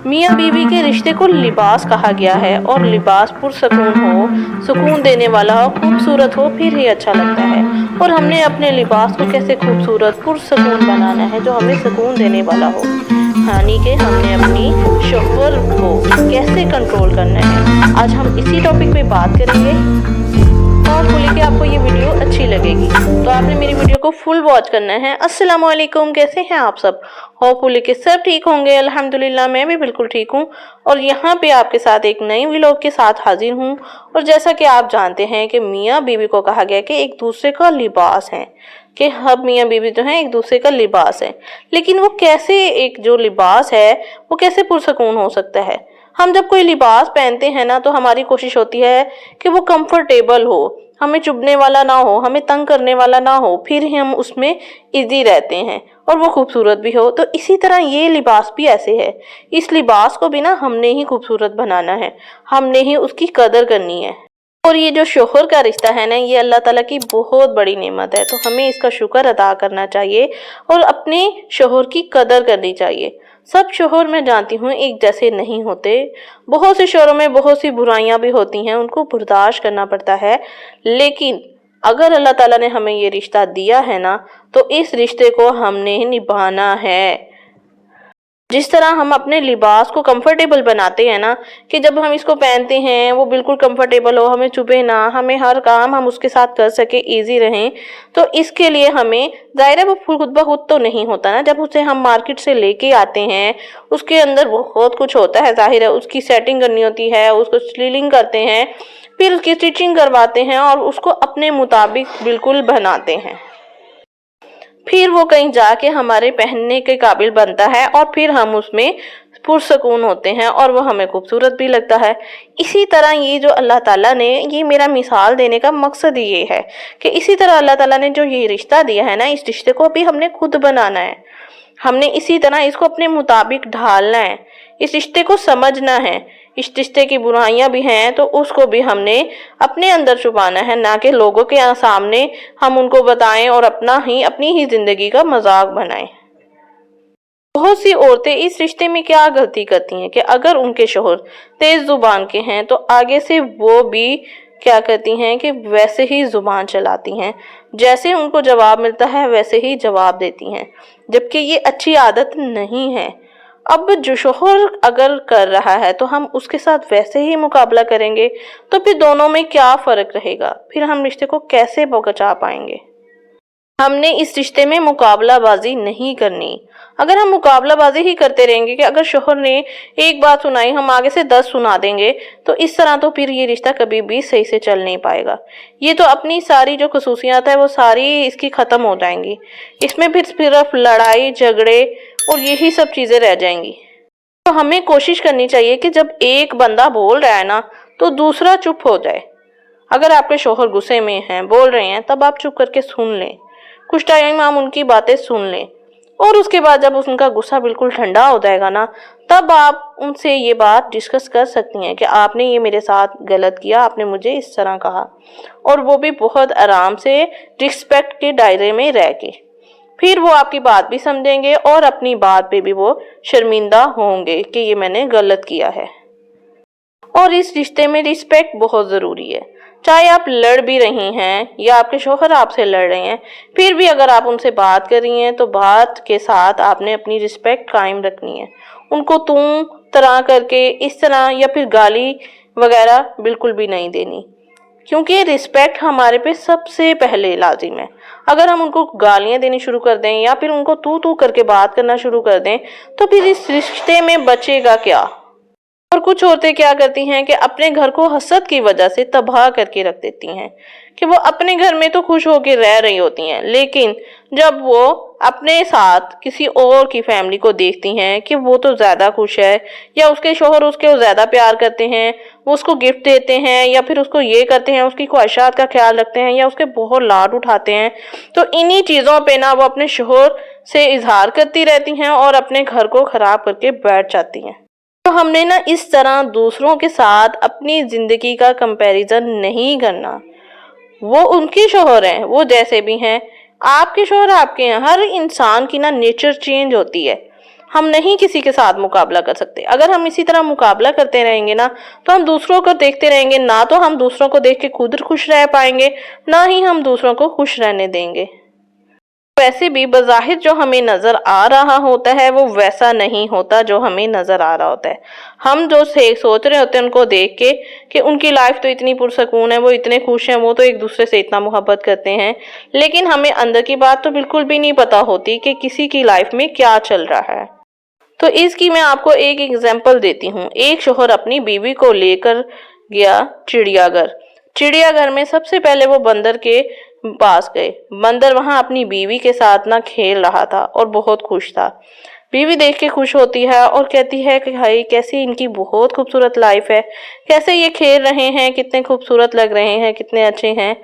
मियाँ बीवी के रिश्ते को लिबास कहा गया है और लिबास पुरसकून हो, सुकून देने वाला हो, खूबसूरत हो फिर ही अच्छा लगता है। और हमने अपने लिबास को कैसे खूबसूरत पुरसकून बनाना है जो हमें सुकून देने वाला हो, यानी कि हमने अपनी शोहर को कैसे कंट्रोल करना है। आज हम इसी टॉपिक पे बात करेंगे और बोले कि आपको ये वीडियो अच्छी लगेगी तो आपने मेरी वीडियो को फुल वॉच करना है। अस्सलाम वालेकुम, कैसे हैं आप सब? होपफुली कि सब ठीक होंगे। अल्हम्दुलिल्लाह मैं भी बिल्कुल ठीक हूँ और यहाँ पे आपके साथ एक नई व्लॉग के साथ हाजिर हूँ। और जैसा कि आप जानते हैं कि मियाँ बीवी को कहा गया कि एक दूसरे का लिबास है, कि हम मियाँ बीवी जो हैं एक दूसरे का लिबास है। लेकिन वो कैसे, एक जो लिबास है वो कैसे पुरसकून हो सकता है? हम जब कोई लिबास पहनते हैं ना तो हमारी कोशिश होती है कि वो कंफर्टेबल हो, हमें चुभने वाला ना हो, हमें तंग करने वाला ना हो, फिर ही हम उसमें इजी रहते हैं और वो खूबसूरत भी हो। तो इसी तरह ये लिबास भी ऐसे है। इस लिबास को भी ना हमने ही खूबसूरत बनाना है, हमने ही उसकी कदर करनी है। और ये जो शोहर का रिश्ता है ना, ये अल्लाह ताला की बहुत बड़ी नेमत है, तो हमें इसका शुक्र अदा करना चाहिए और अपने शोहर की कदर करनी चाहिए। सब शोहर मैं जानती हूँ एक जैसे नहीं होते, बहुत से शोहरों में बहुत सी बुराइयां भी होती हैं, उनको बर्दाश्त करना पड़ता है। लेकिन अगर अल्लाह ताला ने हमें ये रिश्ता दिया है ना तो इस रिश्ते को हमने निभाना है। जिस तरह हम अपने लिबास को कंफर्टेबल बनाते हैं ना, कि जब हम इसको पहनते हैं वो बिल्कुल कंफर्टेबल हो, हमें चुभे ना, हमें हर काम हम उसके साथ कर सके, इजी रहें, तो इसके लिए हमें, जाहिर है वो खुद ब खुद तो नहीं होता ना, जब उसे हम मार्केट से लेके आते हैं उसके अंदर बहुत कुछ होता है, जाहिर है उसकी सेटिंग करनी होती है, उसको स्लीलिंग करते हैं, फिर उसकी स्टिचिंग करवाते हैं और उसको अपने मुताबिक बिल्कुल बनाते हैं, फिर वो कहीं जाके हमारे पहनने के काबिल बनता है और फिर हम उसमें पुरसकून होते हैं और वो हमें खूबसूरत भी लगता है। इसी तरह ये जो अल्लाह ताला ने, ये मेरा मिसाल देने का मकसद ये है कि इसी तरह अल्लाह ताला ने जो ये रिश्ता दिया है ना, इस रिश्ते को भी हमने खुद बनाना है, हमने इसी तरह इसको अपने मुताबिक ढालना है, इस रिश्ते को समझना है। इस रिश्ते की बुराइयां भी हैं तो उसको भी हमने अपने अंदर छुपाना है, ना कि लोगों के सामने हम उनको बताएं और अपनी ही जिंदगी का मजाक बनाएं। बहुत सी औरतें इस रिश्ते में क्या गलती करती हैं कि अगर उनके शोहर तेज जुबान के हैं तो आगे से वो भी क्या करती हैं कि वैसे ही जुबान चलाती हैं, जैसे उनको जवाब मिलता है वैसे ही जवाब देती हैं, जबकि ये अच्छी आदत नहीं है। अब जो शोहर अगर कर रहा है तो हम उसके साथ वैसे ही मुकाबला करेंगे तो फिर दोनों में क्या फर्क रहेगा? फिर हम रिश्ते को कैसे बचा पाएंगे? हमने इस रिश्ते में मुकाबलाबाजी नहीं करनी। अगर हम मुकाबलाबाजी ही करते रहेंगे कि अगर शोहर ने एक बात सुनाई हम आगे से 10 सुना देंगे, तो इस तरह तो फिर ये रिश्ता कभी भी सही से चल नहीं पाएगा। ये तो अपनी सारी जो खसूसियात है वो सारी इसकी खत्म हो जाएंगी, इसमें फिर सिर्फ लड़ाई झगड़े और यही सब चीजें रह जाएंगी। तो हमें कोशिश करनी चाहिए कि जब एक बंदा बोल रहा है ना तो दूसरा चुप हो जाए। अगर आपके शोहर गुस्से में हैं, बोल रहे हैं, तब आप चुप करके सुन लें, कुछ टाइम हम उनकी बातें सुन लें और उसके बाद जब उनका गुस्सा बिल्कुल ठंडा हो जाएगा ना, तब आप उनसे ये बात डिस्कस कर सकती हैं कि आपने ये मेरे साथ गलत किया, आपने मुझे इस तरह कहा, और वो भी बहुत आराम से रिस्पेक्ट के दायरे में रह के। फिर वो आपकी बात भी समझेंगे और अपनी बात पे भी वो शर्मिंदा होंगे कि ये मैंने गलत किया है। और इस रिश्ते में रिस्पेक्ट बहुत ज़रूरी है। चाहे आप लड़ भी रही हैं या आपके शोहर आपसे लड़ रहे हैं, फिर भी अगर आप उनसे बात कर रही हैं तो बात के साथ आपने अपनी रिस्पेक्ट कायम रखनी है। उनको तुम तरह करके इस तरह या फिर गाली वगैरह बिल्कुल भी नहीं देनी, क्योंकि रिस्पेक्ट हमारे पे सबसे पहले लाजिम है। अगर हम उनको गालियां देनी शुरू कर दें या फिर उनको तू करके बात करना शुरू कर दें तो फिर इस रिश्ते में बचेगा क्या? और कुछ औरतें क्या करती हैं कि अपने घर को हसद की वजह से तबाह करके रख देती हैं, कि वो अपने घर में तो खुश होकर रह रही होती हैं, लेकिन जब वो अपने साथ किसी और की फैमिली को देखती हैं कि वो तो ज्यादा खुश है या उसके शोहर उसके ज्यादा प्यार करते हैं, वो उसको गिफ्ट देते हैं या फिर उसको ये करते हैं, उसकी ख्वाहिशात का ख्याल रखते हैं या उसके बहुत लाड उठाते हैं, तो इन्हीं चीजों पे ना वो अपने शोहर से इजहार करती रहती हैं और अपने घर को खराब करके बैठ जाती हैं। तो हमने ना इस तरह दूसरों के साथ अपनी जिंदगी का कंपैरिजन नहीं करना। वो उनके शोहर हैं, वो जैसे भी हैं, आपके शोहर आपके हैं। हर इंसान की ना नेचर चेंज होती है, हम नहीं किसी के साथ मुकाबला कर सकते। अगर हम इसी तरह मुकाबला करते रहेंगे ना तो हम दूसरों को देखते रहेंगे, ना तो हम दूसरों को देख के खुद खुश रह पाएंगे, ना ही हम दूसरों को खुश रहने देंगे। वैसे भी बज़ाहिर जो हमें नजर आ रहा होता है वो वैसा नहीं होता जो हमें नजर आ रहा होता है। हम जो सोच रहे होते हैं उनको देख के कि उनकी लाइफ तो इतनी पुरसकून है, वो इतने खुश हैं, वो तो एक दूसरे से इतना मोहब्बत करते हैं, लेकिन हमें अंदर की बात तो बिल्कुल भी नहीं पता होती कि किसी की लाइफ में क्या चल रहा है। तो इसकी मैं आपको एक एग्जाम्पल देती हूँ। एक शोहर अपनी बीवी को लेकर गया चिड़ियाघर। चिड़ियाघर में सबसे पहले वो बंदर के पास गए। बंदर वहां अपनी बीवी के साथ ना खेल रहा था और बहुत खुश था। बीवी देख के खुश होती है और कहती है कि भाई कैसी इनकी बहुत खूबसूरत लाइफ है, कैसे ये खेल रहे हैं, कितने खूबसूरत लग रहे हैं, कितने अच्छे हैं।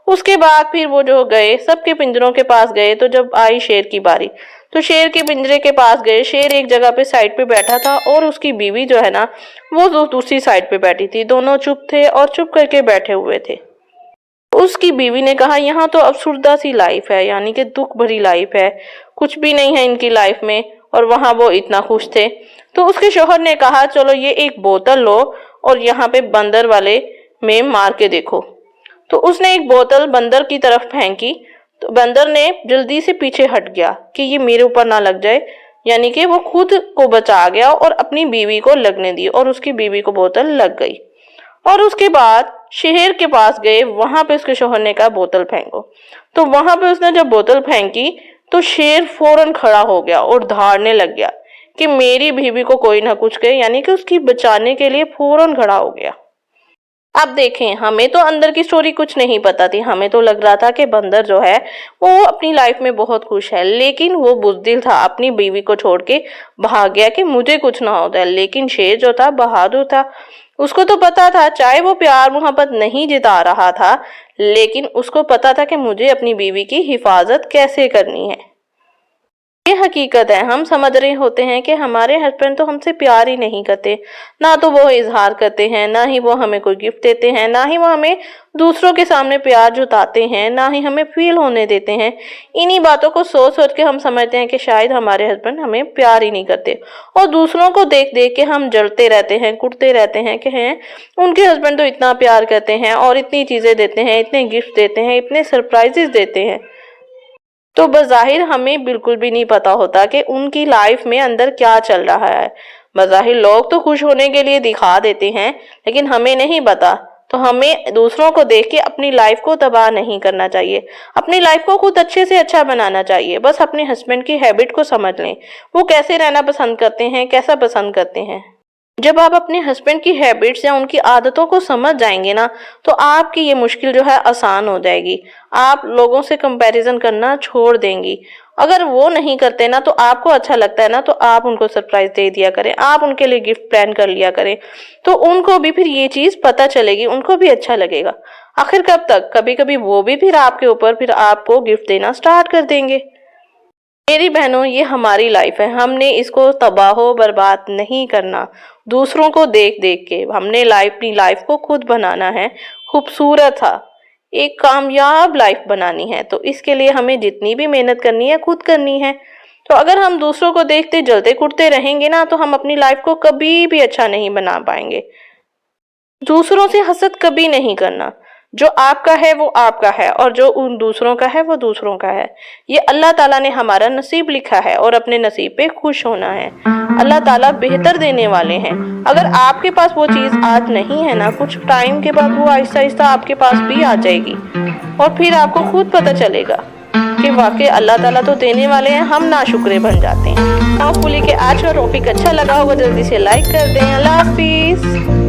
उसके बाद फिर वो जो गए सबके पिंजरों के पास गए, तो जब आई शेर की बारी तो शेर के पिंजरे के पास गए। शेर एक जगह पे साइड पे बैठा था और उसकी बीवी जो है ना वो दूसरी साइड पे बैठी थी। दोनों चुप थे और चुप करके बैठे हुए थे। उसकी बीवी ने कहा यहाँ तो अफसुर्दा सी लाइफ है, यानी कि दुख भरी लाइफ है, कुछ भी नहीं है इनकी लाइफ में, और वहां वो इतना खुश थे। तो उसके शौहर ने कहा चलो ये एक बोतल लो और यहाँ पे बंदर वाले में मार के देखो। तो उसने एक बोतल बंदर की तरफ फेंकी तो बंदर ने जल्दी से पीछे हट गया कि ये मेरे ऊपर ना लग जाए, यानी कि वो खुद को बचा गया और अपनी बीवी को लगने दी और उसकी बीवी को बोतल लग गई। और उसके बाद शेर के पास गए, वहां पे उसके शौहर ने कहा बोतल फेंको। तो वहां पे उसने जब बोतल फेंकी तो शेर फौरन खड़ा हो गया और धाड़ने लग गया कि मेरी बीवी को कोई ना कुछ कहे, यानी कि उसकी बचाने के लिए फौरन खड़ा हो गया। अब देखें, हमें तो अंदर की स्टोरी कुछ नहीं पता थी। हमें तो लग रहा था कि बंदर जो है वो अपनी लाइफ में बहुत खुश है, लेकिन वो बुज़दिल था, अपनी बीवी को छोड़ के भाग गया कि मुझे कुछ ना होता है। लेकिन शेर जो था बहादुर था, उसको तो पता था चाहे वो प्यार मोहब्बत नहीं जिता रहा था, लेकिन उसको पता था कि मुझे अपनी बीवी की हिफाजत कैसे करनी है। ये हकीकत है, हम समझ रहे होते हैं कि हमारे हस्बैंड तो हमसे प्यार ही नहीं करते, ना तो वो इजहार करते हैं, ना ही वो हमें कोई गिफ्ट देते हैं, ना ही वो हमें दूसरों के सामने प्यार जताते हैं, ना ही हमें फील होने देते हैं। इन्हीं बातों को सोच सोच के हम समझते हैं कि शायद हमारे हस्बैंड हमें प्यार ही नहीं करते, और दूसरों को देख देख के हम जलते रहते हैं, कुटते रहते हैं कि हैं उनके हस्बैंड तो इतना प्यार करते हैं और इतनी चीजें देते हैं, इतने गिफ्ट देते हैं, इतने सरप्राइजेस देते हैं। तो बज़ाहिर हमें बिल्कुल भी नहीं पता होता कि उनकी लाइफ में अंदर क्या चल रहा है। बज़ाहिर लोग तो खुश होने के लिए दिखा देते हैं, लेकिन हमें नहीं पता। तो हमें दूसरों को देख के अपनी लाइफ को तबाह नहीं करना चाहिए, अपनी लाइफ को खुद अच्छे से अच्छा बनाना चाहिए। बस अपने हस्बैंड की हैबिट को समझ लें, वो कैसे रहना पसंद करते हैं, कैसा पसंद करते हैं। जब आप अपने हस्बैंड की हैबिट्स या उनकी आदतों को समझ जाएंगे ना तो आपकी ये मुश्किल जो है आसान हो जाएगी। आप लोगों से कंपैरिजन करना छोड़ देंगी। अगर वो नहीं करते ना तो आपको अच्छा लगता है ना तो आप उनको सरप्राइज दे दिया करें, आप उनके लिए गिफ्ट प्लान कर लिया करें, तो उनको भी फिर ये चीज पता चलेगी, उनको भी अच्छा लगेगा। आखिर कब तक, कभी कभी वो भी फिर आपके ऊपर फिर आपको गिफ्ट देना स्टार्ट कर देंगे। मेरी बहनों, ये हमारी लाइफ है, हमने इसको तबाह बर्बाद नहीं करना दूसरों को देख देख के। हमने अपनी लाइफ को खुद बनाना है, खूबसूरत सा एक कामयाब लाइफ बनानी है। तो इसके लिए हमें जितनी भी मेहनत करनी है खुद करनी है। तो अगर हम दूसरों को देखते जलते कुटते रहेंगे ना तो हम अपनी लाइफ को कभी भी अच्छा नहीं बना पाएंगे। दूसरों से हसद कभी नहीं करना। जो आपका है वो आपका है और जो उन दूसरों का है वो दूसरों का है। ये अल्लाह ताला ने हमारा नसीब लिखा है और अपने नसीब पे खुश होना है। अल्लाह ताला बेहतर देने वाले हैं। अगर आपके पास वो चीज़ आज नहीं है ना, कुछ टाइम के बाद वो आहिस्ता आहिस्ता आपके पास भी आ जाएगी और फिर आपको खुद पता चलेगा कि वाकई अल्लाह ताला तो देने वाले हैं, हम नाशुक्रे बन जाते हैं। होपफुली कि आज का टॉपिक अच्छा लगा होगा, जल्दी से लाइक कर दें। अल्लाह हाफिज़।